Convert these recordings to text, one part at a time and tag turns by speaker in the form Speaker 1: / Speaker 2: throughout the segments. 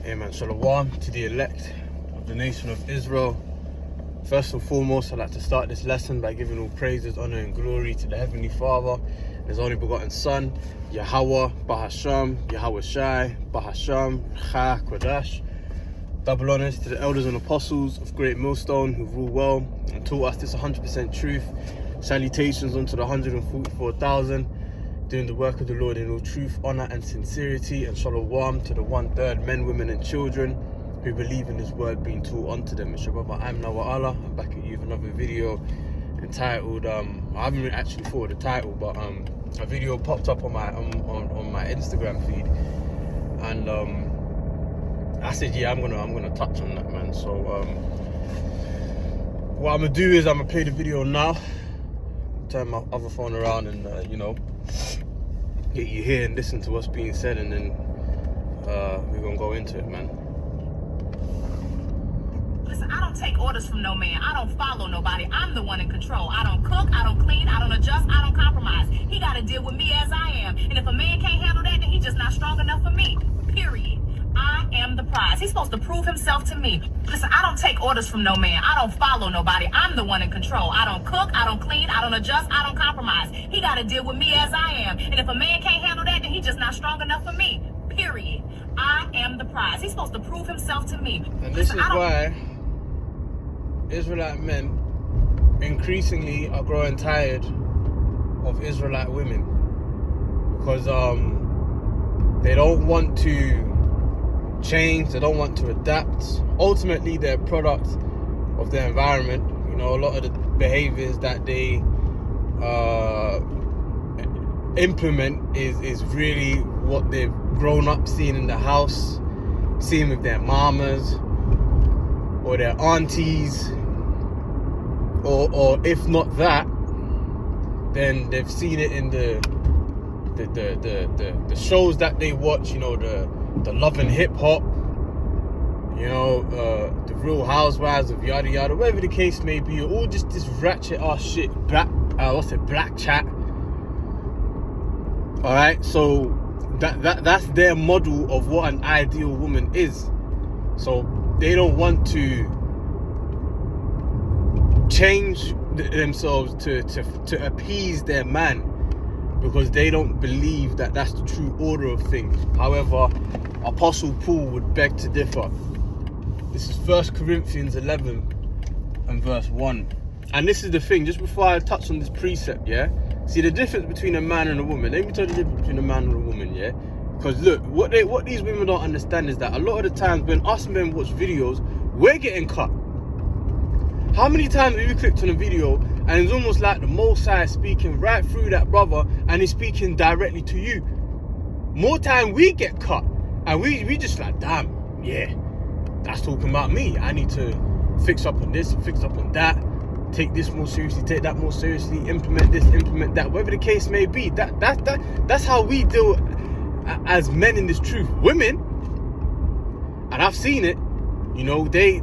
Speaker 1: Amen. Shalom to the elect of the nation of Israel. First and foremost, I'd like to start this lesson by giving all praises, honor, and glory to the Heavenly Father, His only begotten Son, Yahweh, Bahasham, Yahweh Shai, Bahasham, Cha, Kodash. Double honors to the elders and apostles of Great Millstone who rule well and taught us this 100% truth. Salutations unto the 144,000 doing the work of the Lord in all truth, honor, and sincerity. And shalom to the 1/3 men, women, and children who believe in His word being taught unto them. It's your brother Amna wa Allah. I'm back at you with another video entitled I haven't actually thought of the title, but a video popped up on my Instagram feed, and I said, yeah, I'm gonna touch on that, man. So what I'm gonna do is I'm gonna play the video now, turn my other phone around, and get you here and listen to what's being said, and then we're gonna go into it, man.
Speaker 2: Listen, I don't take orders from no man. I don't follow nobody. I'm the one in control. I don't cook, I don't clean, I don't adjust, I don't compromise. He got to deal with me as I am. And if a man can't handle that, then he's just not strong enough for me. Period. I am the prize. He's supposed to prove himself to me. Listen, I don't take orders from no man. I don't follow nobody. I'm the one in control. I don't cook, I don't clean, I don't adjust, I don't compromise. He got to deal with me as I am. And if a man can't handle that, then he's just not strong enough for me. Period. I am the prize. He's supposed to prove himself to me.
Speaker 1: And this is why Israelite men increasingly are growing tired of Israelite women, because they don't want to change, they don't want to adapt. Ultimately, they're a product of their environment. You know, a lot of the behaviors that they implement is really what they've grown up seeing in the house, seeing with their mamas or their aunties, or if not that, then they've seen it in the shows that they watch. You know, the Love and Hip Hop, you know, the Real Housewives of yada yada, whatever the case may be. All just this ratchet ass shit, black chat. All right, so that's their model of what an ideal woman is. So they don't want to change themselves to appease their man, because they don't believe that that's the true order of things. However, Apostle Paul would beg to differ. This is 1 Corinthians 11 and verse 1. And this is the thing, just before I touch on this precept, yeah? See the difference between a man and a woman. Let me tell you the difference between a man and a woman, yeah? Because look, what these women don't understand is that a lot of the times when us men watch videos, we're getting cut. How many times have you clicked on a video and it's almost like the Most High speaking right through that brother, and he's speaking directly to you? More time we get cut, and we just like, damn, yeah, that's talking about me. I need to fix up on this, fix up on that, take this more seriously, take that more seriously, implement this, implement that, whatever the case may be. That's how we deal as men in this truth. Women, and I've seen it, you know, they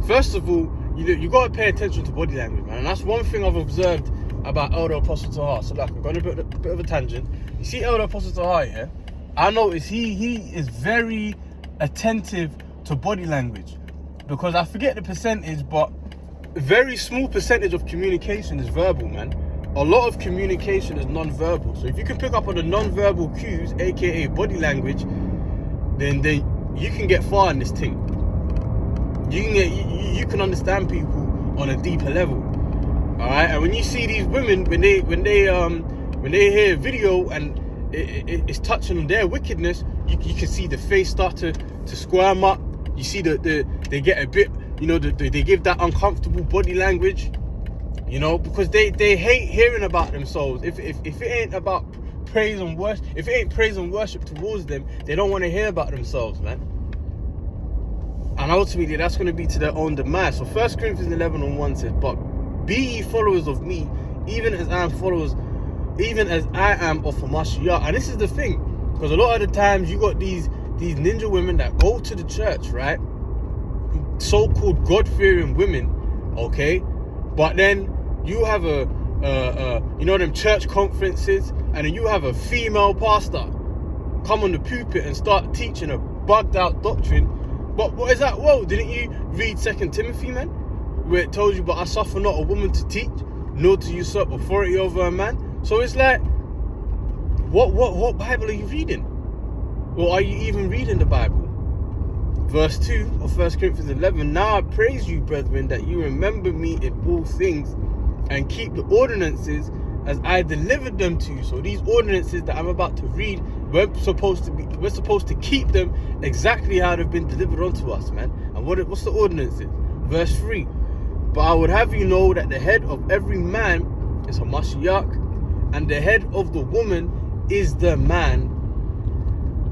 Speaker 1: first of all, you got to pay attention to body language, man. And that's one thing I've observed about Elder Apostle Tahar. So like, I'm going a bit of a tangent. You see Elder Apostle Tahar here? I notice he is very attentive to body language, because I forget the percentage, but a very small percentage of communication is verbal, man. A lot of communication is non-verbal. So if you can pick up on the non-verbal cues, aka body language, then you can get far in this thing. You can understand people on a deeper level. All right, and when you see these women, when they hear a video and it's touching on their wickedness, you can see the face start to squirm up. You see they get a bit, you know, they give that uncomfortable body language, you know, because they hate hearing about themselves. If it ain't about praise and worship, if it ain't praise and worship towards them, they don't want to hear about themselves, man. And ultimately, that's going to be to their own demise. So 1 Corinthians 11 and 1 says, "But be ye followers of me, even as I am of Hamashiach." And this is the thing, because a lot of the times you got these ninja women that go to the church, right? So-called God-fearing women, okay? But then you have you know, them church conferences, and then you have a female pastor come on the pulpit and start teaching a bugged out doctrine. But what is that? Whoa, didn't you read 2 Timothy, man? Where it tells you, but I suffer not a woman to teach, nor to usurp authority over a man. So it's like, what Bible are you reading? Or are you even reading the Bible? Verse 2 of 1 Corinthians 11, now I praise you, brethren, that you remember me in all things and keep the ordinances as I delivered them to you. So these ordinances that I'm about to read, we're supposed to keep them exactly how they've been delivered unto us, man. And what's the ordinances? Verse 3, but I would have you know that the head of every man is Hamashiach, and the head of the woman is the man,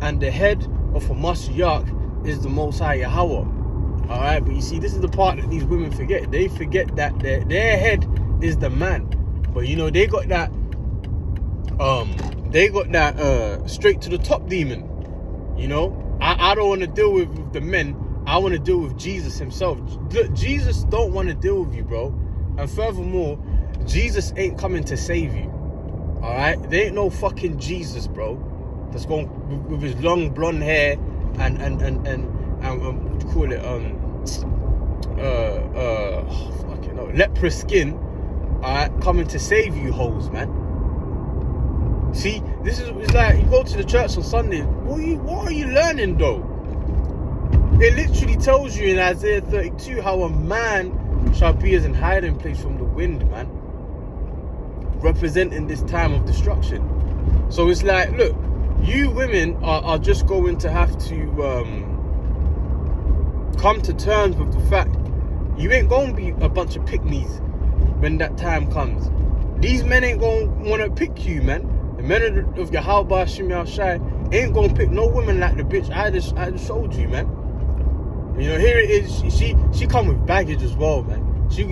Speaker 1: and the head of Hamashiach is the Most High Yahweh. Alright, but you see, this is the part that these women forget. They forget that their head is the man. But you know, they got that straight to the top demon. You know, I don't want to deal with the men. I want to deal with Jesus himself. Look, Jesus don't want to deal with you, bro. And furthermore, Jesus ain't coming to save you. Alright? There ain't no fucking Jesus, bro, that's going with his long blonde hair and what do you call it? Fucking hell, leprous skin, alright, coming to save you hoes, man. See, this is, it's like you go to the church on Sunday. What are you learning though? It literally tells you in Isaiah 32 how a man shall be as an hiding place from the wind, man, representing this time of destruction. So it's like, look, you women are just going to have to come to terms with the fact you ain't gonna be a bunch of pick-me's when that time comes. These men ain't gonna want to pick you, man. The men of Yahweh Shem Shai ain't gonna pick no woman like the bitch I just showed you, man. You know, here it is. She come with baggage as well, man. She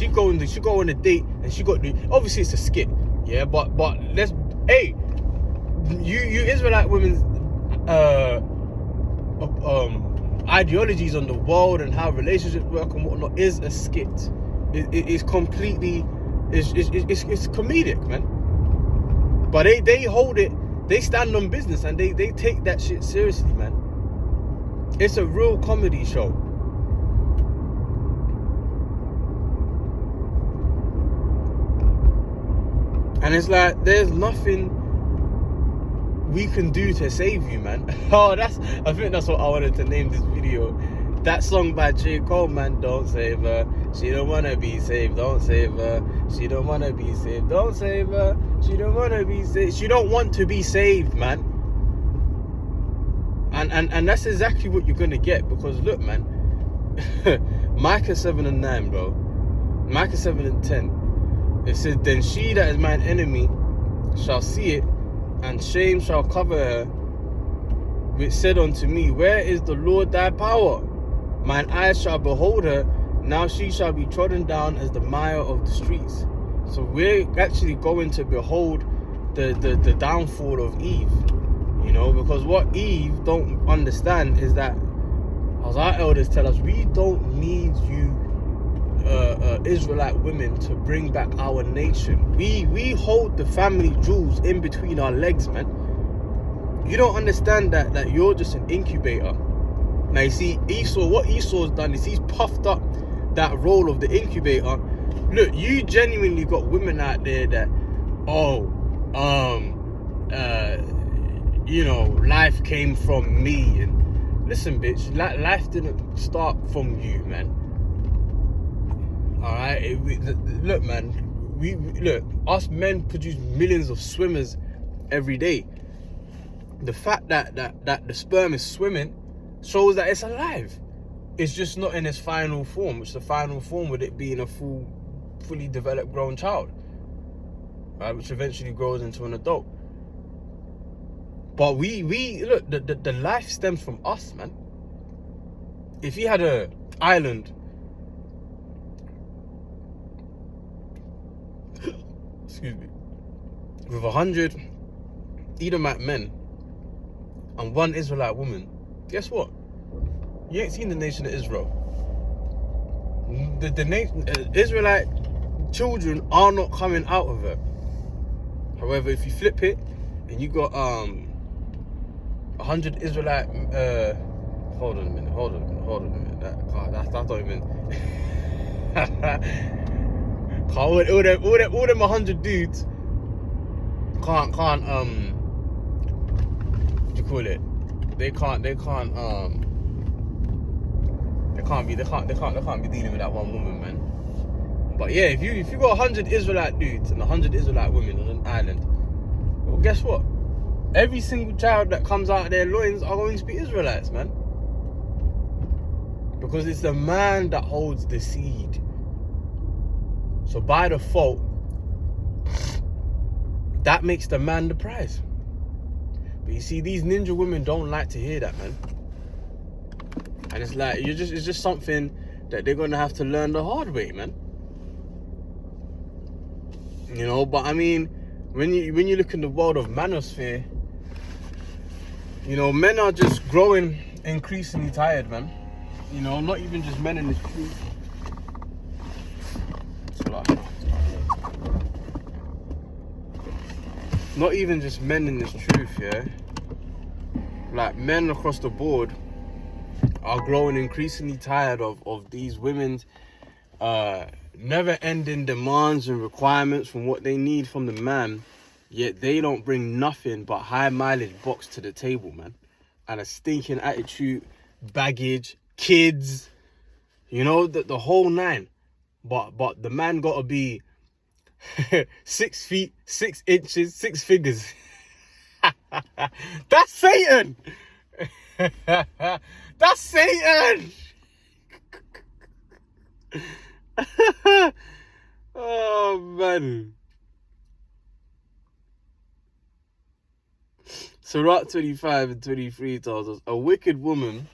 Speaker 1: go on a date and she got the, obviously it's a skit, yeah. But let's, hey, you Israelite women's ideologies on the world and how relationships work and whatnot is a skit. It's completely, it's comedic, man. But they hold it, they stand on business and they take that shit seriously, man. It's a real comedy show. And it's like, there's nothing we can do to save you, man. I think that's what I wanted to name this video. That song by J. Cole, man, don't save her. She don't wanna be saved, don't save her. She don't wanna be saved, don't save her. She don't wanna be saved. She don't want to be saved, man. And that's exactly what you're gonna get, because look, man, Micah 7:9, bro. Micah 7:10. It says, then she that is mine enemy shall see it, and shame shall cover her, which said unto me, where is the Lord thy power? Mine eyes shall behold her, now she shall be trodden down as the mire of the streets. So we're actually going to behold the downfall of Eve, you know, because what Eve don't understand is that, as our elders tell us, we don't need you Israelite women to bring back our nation. We hold the family jewels in between our legs, man. You don't understand that you're just an incubator. Now you see, Esau, what Esau's done is he's puffed up that role of the incubator. Look, you genuinely got women out there that, you know, life came from me. And listen, bitch, life didn't start from you, man. Alright, look, man, look, us men produce millions of swimmers every day. The fact that the sperm is swimming shows that it's alive. It's just not in its final form, which the final form would it being a fully developed grown child, right, which eventually grows into an adult. But we look, the life stems from us, man. If you had an island, excuse me, with 100 Edomite men and 1 Israelite woman, guess what? You ain't seen the nation of Israel. The Israelite children are not coming out of it. However, if you flip it and you got 100 100 Israelite. Hold on a minute. That's not even. All them 100 dudes can't what do you call it? They can't be dealing with that one woman, man. But yeah, if you got 100 Israelite dudes and 100 Israelite women on an island, well, guess what? Every single child that comes out of their loins are going to be Israelites, man. Because it's the man that holds the seed. So by default, that makes the man the prize. But you see, these ninja women don't like to hear that, man. And it's like, it's just something that they're gonna have to learn the hard way, man. You know, but I mean, when you look in the world of manosphere, you know, men are just growing increasingly tired, man. You know, not even just men in this truth. Not even just men in this truth, yeah. Like, men across the board are growing increasingly tired of these women's never-ending demands and requirements from what they need from the man, yet they don't bring nothing but high-mileage box to the table, man. And a stinking attitude, baggage, kids, you know, the whole nine. But the man gotta be 6 feet, 6 inches, 6 figures. That's Satan. That's Satan. Oh man. Sirach 25 and 23 tells us, a wicked woman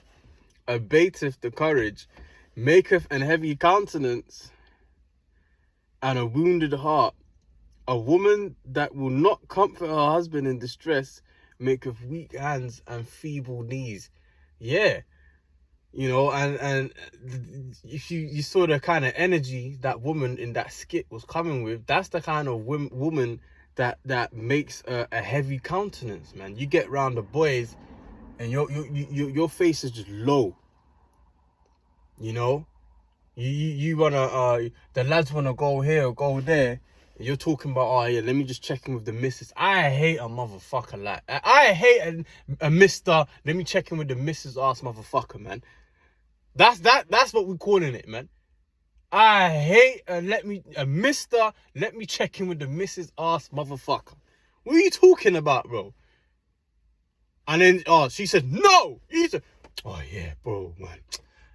Speaker 1: abateth the courage, maketh an heavy countenance, and a wounded heart. A woman that will not comfort her husband in distress maketh weak hands and feeble knees. Yeah. You know, and if you saw the kind of energy that woman in that skit was coming with, that's the kind of woman that makes a heavy countenance, man. You get around the boys and your face is just low. You know? You wanna the lads wanna go here or go there, and you're talking about, oh yeah, let me just check in with the missus. I hate a motherfucker like that. I hate a mister, let me check in with the missus ass motherfucker, man. That's what we're calling it, man. I hate a mister, let me check in with the missus ass motherfucker. What are you talking about, bro? And then she said no. He said, oh yeah, bro, man.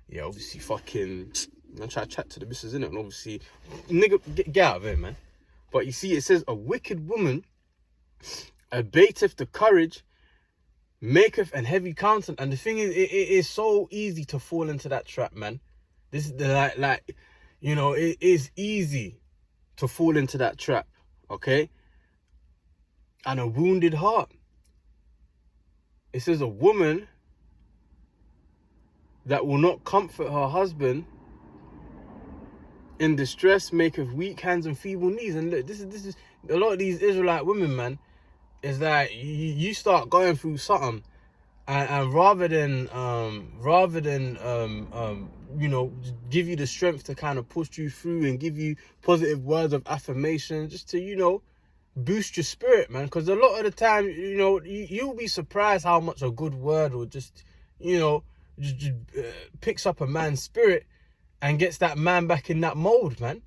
Speaker 1: Yeah, obviously fucking I'm trying to chat to the missus, innit? And obviously, nigga, get out of here, man. But you see, it says, a wicked woman abateth the courage, maketh an heavy countenance. And the thing is, it is so easy to fall into that trap, man. This is the, you know, it is easy to fall into that trap, okay? And a wounded heart. It says, a woman that will not comfort her husband in distress maketh weak hands and feeble knees. And look, this is a lot of these Israelite women, man, is that you start going through something, and rather than you know, give you the strength to kind of push you through and give you positive words of affirmation, just to, you know, boost your spirit, man. Because a lot of the time, you know, you'll be surprised how much a good word will just, you know, just picks up a man's spirit and gets that man back in that mold, man.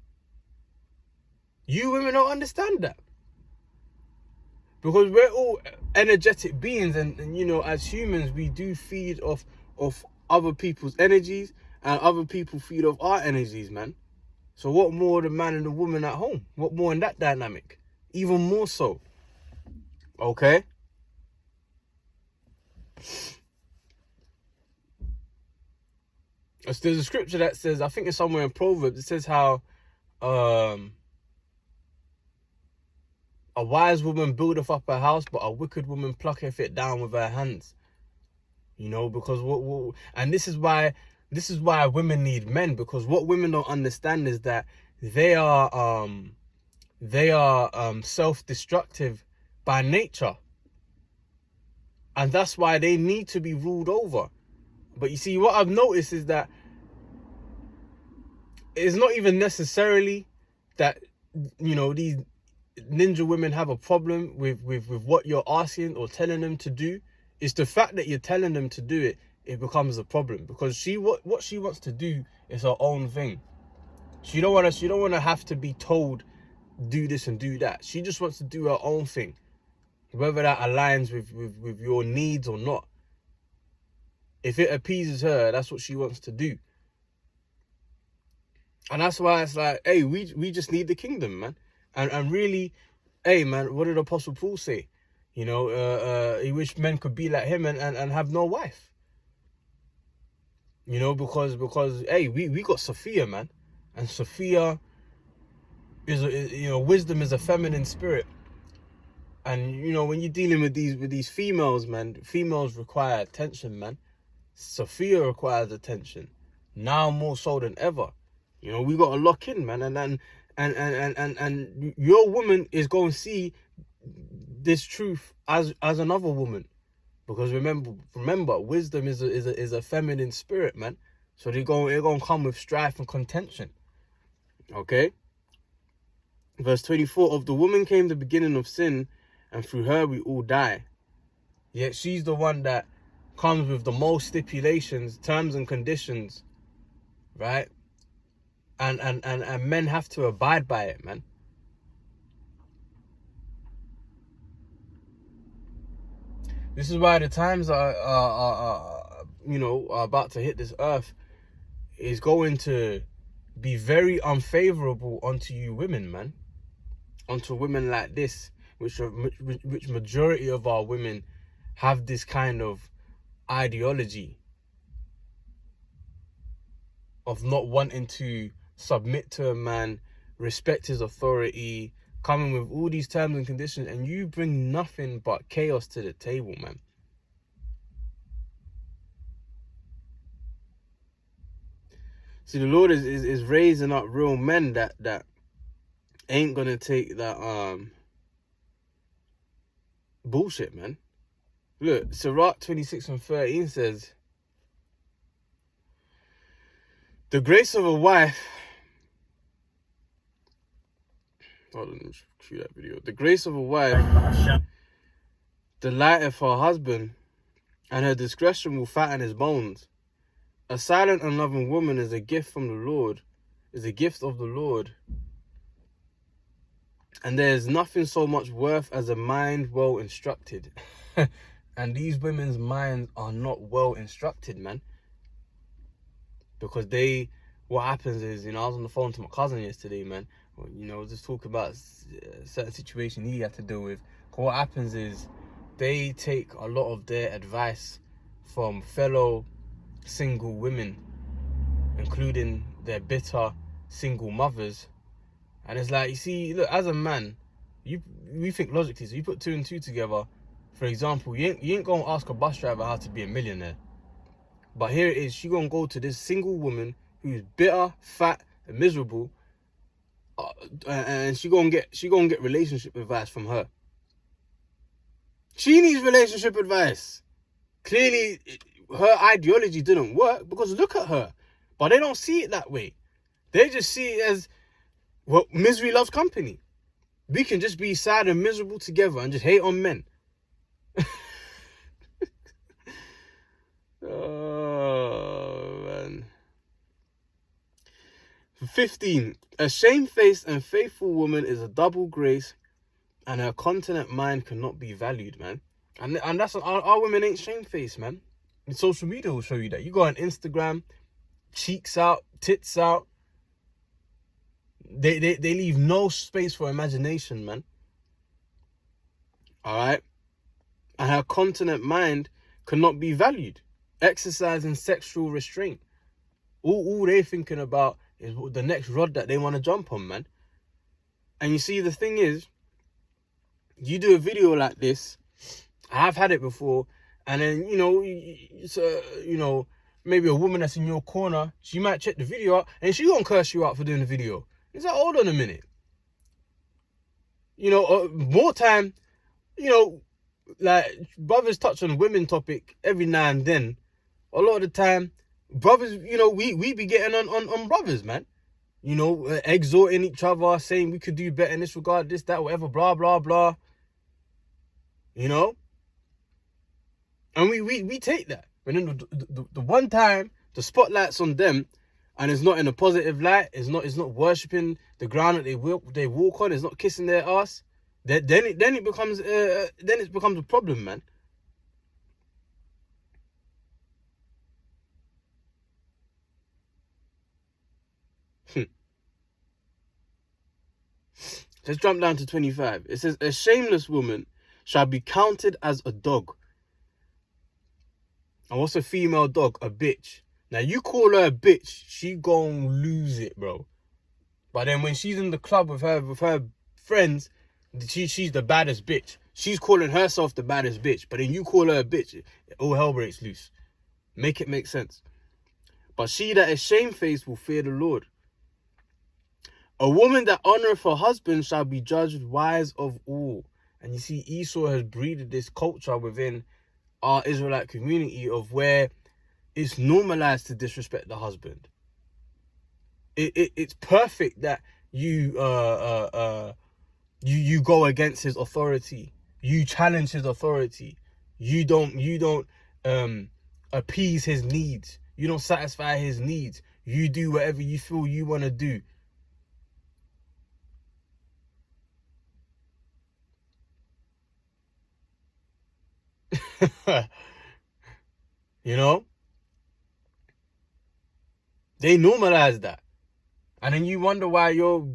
Speaker 1: You women don't understand that. Because we're all energetic beings, and you know, as humans, we do feed off other people's energies, and other people feed off our energies, man. So what more the man and the woman at home? What more in that dynamic? Even more so. Okay? There's a scripture that says, I think it's somewhere in Proverbs, it says how a wise woman buildeth up her house, but a wicked woman plucketh it down with her hands. You know, because and this is why women need men, because what women don't understand is that they are self-destructive by nature. And that's why they need to be ruled over. But you see, what I've noticed is that it's not even necessarily that, you know, these ninja women have a problem with what you're asking or telling them to do. It's the fact that you're telling them to do it, it becomes a problem. Because what she wants to do is her own thing. She don't want to have to be told, do this and do that. She just wants to do her own thing, whether that aligns with your needs or not. If it appeases her, that's what she wants to do. And that's why it's like, hey, we just need the kingdom, man. And really, hey, man, what did Apostle Paul say? You know, he wished men could be like him and have no wife. You know, because hey, we got Sophia, man. And Sophia is, you know, wisdom is a feminine spirit. And, you know, when you're dealing with these females, man, females require attention, man. Sophia requires attention. Now more so than ever. You know, we got to lock in, man. And your woman is going to see this truth as another woman. Because remember, wisdom is a feminine spirit, man. So they're going to come with strife and contention. Okay? Verse 24, of the woman came the beginning of sin, and through her we all die. Yet she's the one that comes with the most stipulations, terms and conditions, right? And men have to abide by it, man. This is why the times are about to hit this earth is going to be very unfavorable onto you women, man. Onto women like this, which majority of our women have this kind of ideology of not wanting to submit to a man, respect his authority, coming with all these terms and conditions, and you bring nothing but chaos to the table, man. See, the Lord is raising up real men that ain't gonna take that bullshit, man. Look, Sirach 26:13 says, the grace of a wife, hold on, let me cue that video. The grace of a wife delighteth her husband, and her discretion will fatten his bones. A silent and loving woman is a gift from the Lord, is a gift of the Lord. And there is nothing so much worth as a mind well instructed. And these women's minds are not well instructed, man. Because what happens is, you know, I was on the phone to my cousin yesterday, man. You know, just talking about a certain situation he had to deal with. What happens is they take a lot of their advice from fellow single women, including their bitter single mothers. And it's like, you see, look, as a man, we think logically. So you put 2 and 2 together. For example, you ain't gonna ask a bus driver how to be a millionaire. But here it is, she gonna go to this single woman who's bitter, fat, and miserable, and she gonna get relationship advice from her. She needs relationship advice. Clearly, her ideology didn't work because look at her. But they don't see it that way. They just see it as, well, misery loves company. We can just be sad and miserable together and just hate on men. Oh, man. 15. A shamefaced and faithful woman is a double grace, and her continent mind cannot be valued, man. And that's our women ain't shamefaced, man. And social media will show you that. You go on Instagram, cheeks out, tits out. They leave no space for imagination, man. All right? And her continent mind cannot be valued. Exercising sexual restraint. All they're thinking about is the next rod that they want to jump on, man. And you see, the thing is, you do a video like this, I've had it before, and then, you know, maybe a woman that's in your corner, she might check the video out, and she gonna curse you out for doing the video. It's like, hold on a minute. You know, more time, you know, like, brothers touch on women topic every now and then. A lot of the time, brothers, you know, we be getting on brothers, man. You know, exhorting each other, saying we could do better in this regard, this, that, whatever, blah, blah, blah. You know? And we take that. But then the one time the spotlight's on them, and it's not in a positive light, it's not worshipping the ground that they walk on, it's not kissing their ass, then it becomes a problem, man. Let's jump down to 25. It says, a shameless woman shall be counted as a dog. And what's a female dog? A bitch. Now, you call her a bitch, she gon' lose it, bro. But then when she's in the club with her friends, she's the baddest bitch. She's calling herself the baddest bitch. But then you call her a bitch, all hell breaks loose. Make it make sense. But she that is shamefaced will fear the Lord. A woman that honoureth her husband shall be judged wise of all. And you see, Esau has breeded this culture within our Israelite community of where it's normalized to disrespect the husband. It's perfect that you go against his authority. You challenge his authority. You don't appease his needs. You don't satisfy his needs. You do whatever you feel you want to do. You know, they normalize that, and then you wonder why your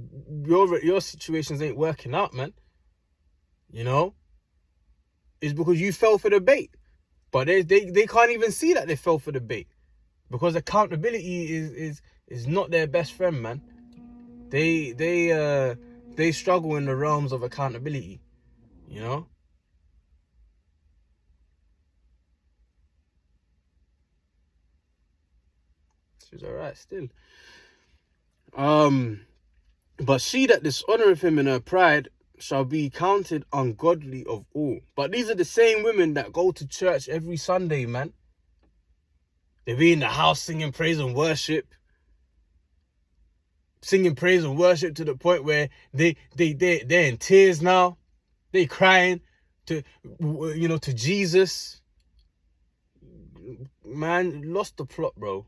Speaker 1: situations ain't working out, man. You know, it's because you fell for the bait. But they can't even see that they fell for the bait, because accountability is not their best friend, man. They struggle in the realms of accountability, you know. She's alright still. But she that dishonoureth him in her pride shall be counted ungodly of all. But these are the same women that go to church every Sunday, man. They be in the house singing praise and worship. Singing praise and worship to the point where they're in tears now. They crying to Jesus. Man, lost the plot, bro.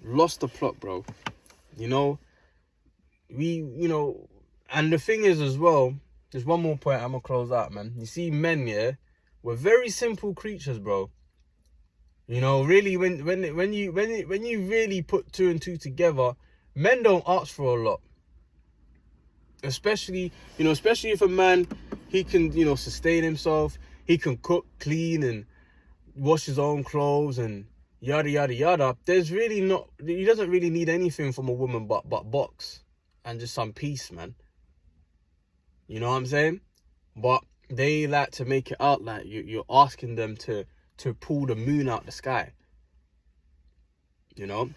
Speaker 1: Lost the plot, bro. You know, and the thing is as well, there's one more point I'm gonna close out, man. You see, men, yeah, we're very simple creatures, bro. You know, really, when you really put two and two together, men don't ask for a lot. Especially if a man, he can, sustain himself, he can cook, clean, and wash his own clothes and yada yada yada. He doesn't really need anything from a woman but box and just some peace, man. You know what I'm saying? But they like to make it out like you're asking them to pull the moon out the sky. You know?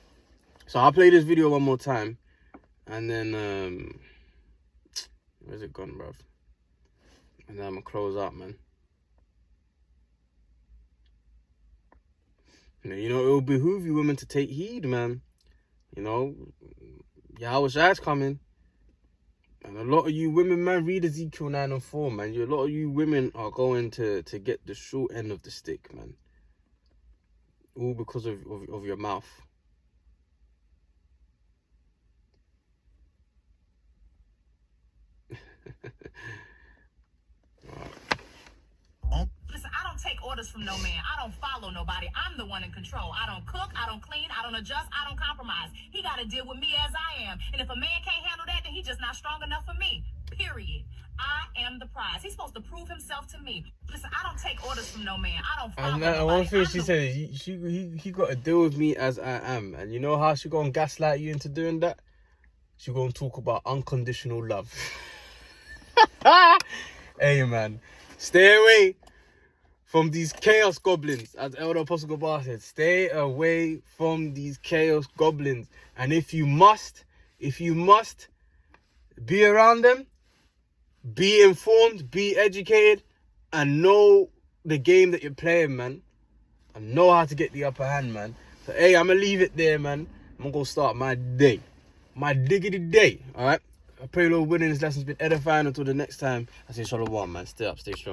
Speaker 1: So I'll play this video one more time, and then where's it gone, bruv? And then I'm gonna close out, man. You know, it will behoove you women to take heed, man. You know, Yahweh Shai's coming. And a lot of you women, man, read Ezekiel 9 and 4, man. A lot of you women are going to get the short end of the stick, man. All because of your mouth.
Speaker 2: Listen, I don't take orders from no man. I don't follow nobody. I'm the one in control. I don't cook, I don't clean, I don't adjust, I don't compromise. He got to deal with me as I am. And if a man can't handle that, then he's just not strong enough for me. Period. I am the prize. He's supposed to prove himself to me. Listen, I don't take orders from no man. I don't follow nobody.
Speaker 1: And one thing she said is, he got to deal with me as I am. And you know how she gonna gaslight you into doing that? She gonna talk about unconditional love. Hey, man, stay away from these chaos goblins, as Elder Apostle Gabar said. Stay away from these chaos goblins. And if you must be around them, be informed, be educated, and know the game that you're playing, man. I know how to get the upper hand, man. So, hey, I'm going to leave it there, man. I'm going to go start my day. My diggity day, all right? I pray Lord willing this lesson's been edifying. Until the next time, I say shalom, man. Stay up, stay strong.